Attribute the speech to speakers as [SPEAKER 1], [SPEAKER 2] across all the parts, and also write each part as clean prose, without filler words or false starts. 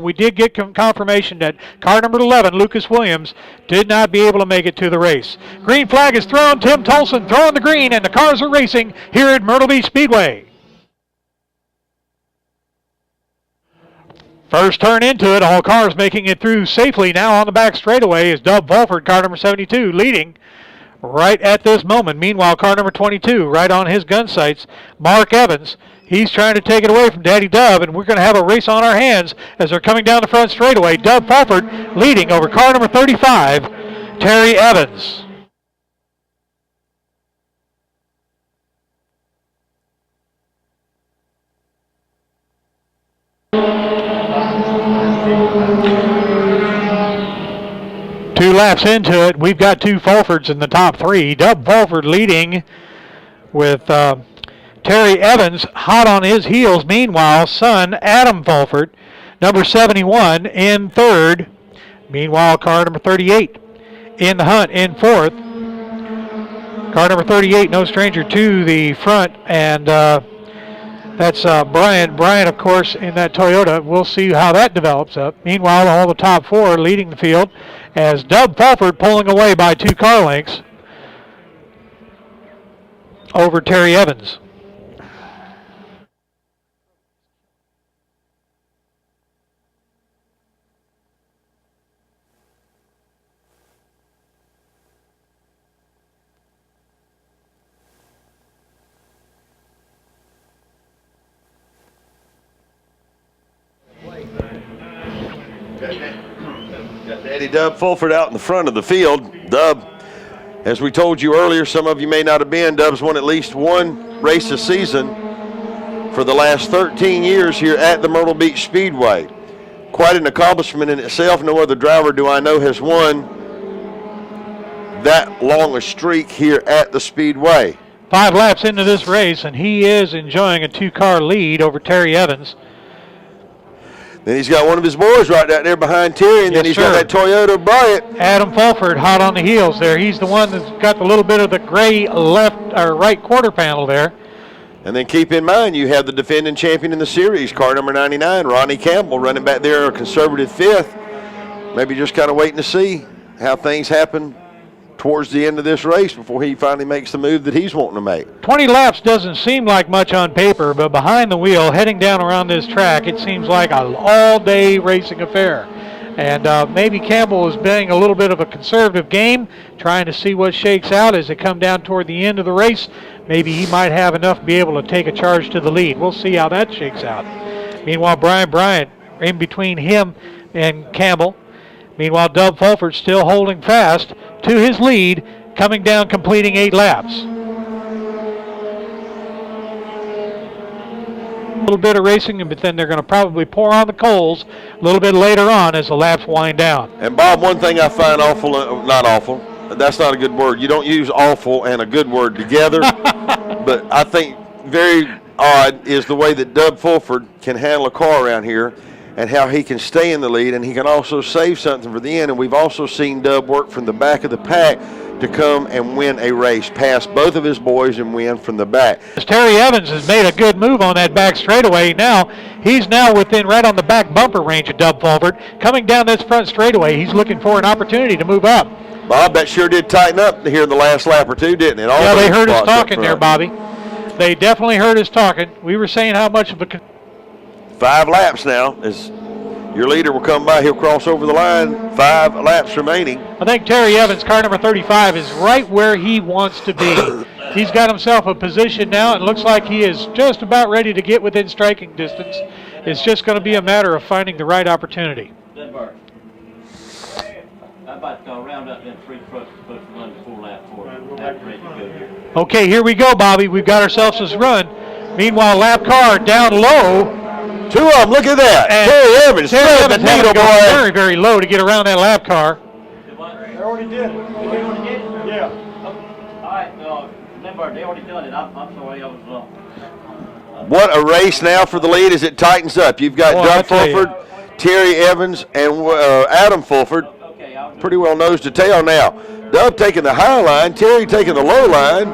[SPEAKER 1] we did get confirmation that car number 11, Lucas Williams, did not be able to make it to the race. Green flag is thrown. Tim Tolson throwing the green, and the cars are racing here at Myrtle Beach Speedway. First turn into it, all cars making it through safely now on the back straightaway is Dub Fulford, car number 72, leading right at this moment. Meanwhile, car number 22, right on his gun sights, Mark Evans. He's trying to take it away from Daddy Dub, and we're going to have a race on our hands as they're coming down the front straightaway. Dub Fulford leading over car number 35, Terry Evans. Two laps into it, we've got two Fulfords in the top three. Dub Fulford leading with Terry Evans hot on his heels. Meanwhile, son Adam Fulford, number 71, in third. Meanwhile, car number 38 in the hunt in fourth. Car number 38, no stranger to the front, and that's Brian. Brian, of course, in that Toyota. We'll see how that develops up. Meanwhile, all the top four leading the field as Dub Fulford pulling away by 2 car lengths over Terry Evans.
[SPEAKER 2] Got Daddy Dub Fulford out in the front of the field. Dub, as we told you earlier, some of you may not have been, Dub's won at least one race a season for the last 13 years here at the Myrtle Beach Speedway. Quite an accomplishment in itself. No other driver do I know has won that long a streak here at the Speedway.
[SPEAKER 1] 5 laps into this race, and he is enjoying a 2-car lead over Terry Evans.
[SPEAKER 2] Then he's got one of his boys right out there behind Terry, and then he's got that Toyota Bryant.
[SPEAKER 1] Adam Fulford hot on the heels there. He's the one that's got the little bit of the gray left or right quarter panel there.
[SPEAKER 2] And then keep in mind, you have the defending champion in the series, car number 99, Ronnie Campbell, running back there a conservative 5th. Maybe just kind of waiting to see how things happen towards the end of this race before he finally makes the move that he's wanting to make.
[SPEAKER 1] 20 laps doesn't seem like much on paper, but behind the wheel, heading down around this track, it seems like an all-day racing affair. And maybe Campbell is playing a little bit of a conservative game, trying to see what shakes out as they come down toward the end of the race. Maybe he might have enough to be able to take a charge to the lead. We'll see how that shakes out. Meanwhile, Brian Bryant in between him and Campbell. Meanwhile, Dub Fulford still holding fast to his lead, coming down, completing 8 laps. A little bit of racing, but then they're going to probably pour on the coals a little bit later on as the laps wind down.
[SPEAKER 2] And Bob, one thing I find awful, not awful, that's not a good word. You don't use awful and a good word together, but I think very odd is the way that Dub Fulford can handle a car around here and how he can stay in the lead, and he can also save something for the end. And we've also seen Dub work from the back of the pack to come and win a race, pass both of his boys and win from the back.
[SPEAKER 1] Terry Evans has made a good move on that back straightaway. Now he's within right on the back bumper range of Dub Fulford. Coming down this front straightaway, he's looking for an opportunity to move up.
[SPEAKER 2] Bob, that sure did tighten up here in the last lap or two, didn't it?
[SPEAKER 1] Yeah, they heard us talking there, Bobby. They definitely heard us talking. We were saying how much of a...
[SPEAKER 2] 5 laps now as your leader will come by. He'll cross over the line. 5 laps remaining.
[SPEAKER 1] I think Terry Evans, car number 35, is right where he wants to be. He's got himself a position now. It looks like he is just about ready to get within striking distance. It's just going to be a matter of finding the right opportunity.
[SPEAKER 3] I'm about to round up them 3 trucks supposed to run the 4 lap for ready to go here.
[SPEAKER 1] Okay, here we go, Bobby. We've got ourselves this run. Meanwhile, lap car down low.
[SPEAKER 2] 2 of them, look at that.
[SPEAKER 1] And
[SPEAKER 2] Terry Evans,
[SPEAKER 1] having to go very, very low to get around that lap car.
[SPEAKER 3] They already did it. They already did it? Yeah. All right, remember, they already done it. I'm sorry, I was wrong.
[SPEAKER 2] What a race now for the lead as it tightens up. You've got Dub Fulford, Terry Evans, and Adam Fulford. Pretty well nose to tail now. Dub taking the high line, Terry taking the low line.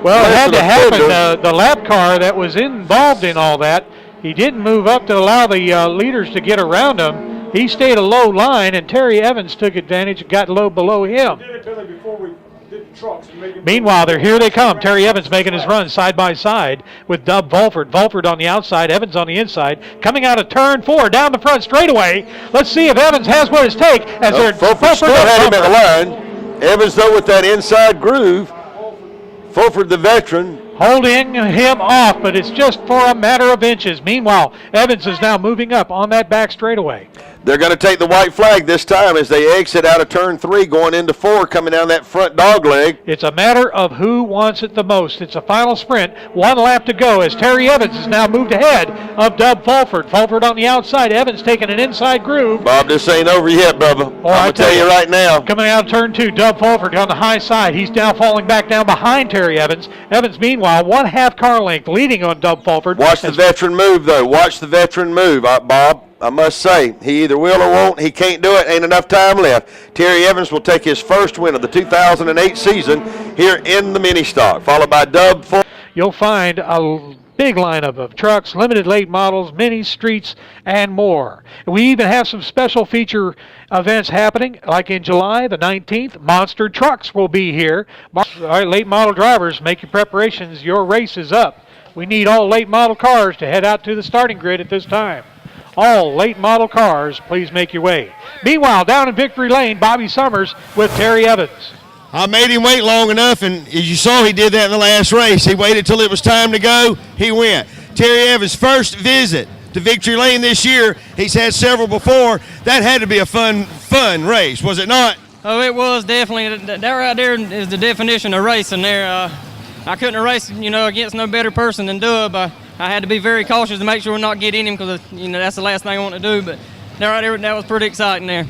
[SPEAKER 1] Well, it had to happen. The lap car that was involved in all that, he didn't move up to allow the leaders to get around him. He stayed a low line, and Terry Evans took advantage and got low below him.
[SPEAKER 4] Did it, Billy, before we did the trucks and made it
[SPEAKER 1] Meanwhile, here they come. Terry Evans making his run side by side with Dub Volford. Volford on the outside, Evans on the inside. Coming out of turn 4, down the front straightaway. Let's see if Evans has what it takes. As they're
[SPEAKER 2] Fulford still had him at the line. Evans, though, with that inside groove. Fulford, the veteran,
[SPEAKER 1] holding him off, but it's just for a matter of inches. Meanwhile, Evans is now moving up on that back straightaway.
[SPEAKER 2] they're going to take the white flag this time as they exit out of turn 3, going into 4, coming down that front dog leg.
[SPEAKER 1] It's a matter of who wants it the most. It's a final sprint. 1 lap to go as Terry Evans has now moved ahead of Dub Fulford. Fulford on the outside. Evans taking an inside groove.
[SPEAKER 2] Bob, this ain't over yet, Bubba. I'm going to tell you right now.
[SPEAKER 1] Coming out of turn 2, Dub Fulford on the high side. He's now falling back down behind Terry Evans. Evans, meanwhile, 1/2 car length leading on Dub Fulford.
[SPEAKER 2] Watch the veteran move, though. Watch the veteran move, Bob. I must say, he either will or won't. He can't do it. Ain't enough time left. Terry Evans will take his first win of the 2008 season here in the mini stock, followed by Dub Fulford.
[SPEAKER 1] You'll find a big lineup of trucks, limited late models, minis, streets, and more. We even have some special feature events happening, like in July the 19th. Monster Trucks will be here. All right, late model drivers, make your preparations. Your race is up. We need all late model cars to head out to the starting grid at this time. All late model cars, please make your way. Meanwhile, down in Victory Lane, Bobby Summers with Terry Evans.
[SPEAKER 5] I made him wait long enough, and as you saw, he did that in the last race. He waited till it was time to go. He went. Terry Evans' first visit to Victory Lane this year. He's had several before. That had to be a fun race, was it not?
[SPEAKER 6] Oh, it was definitely. That right there is the definition of racing there. I couldn't have raced, against no better person than Dub. I had to be very cautious to make sure not get in him because, that's the last thing I want to do. But that right there, that was pretty exciting there.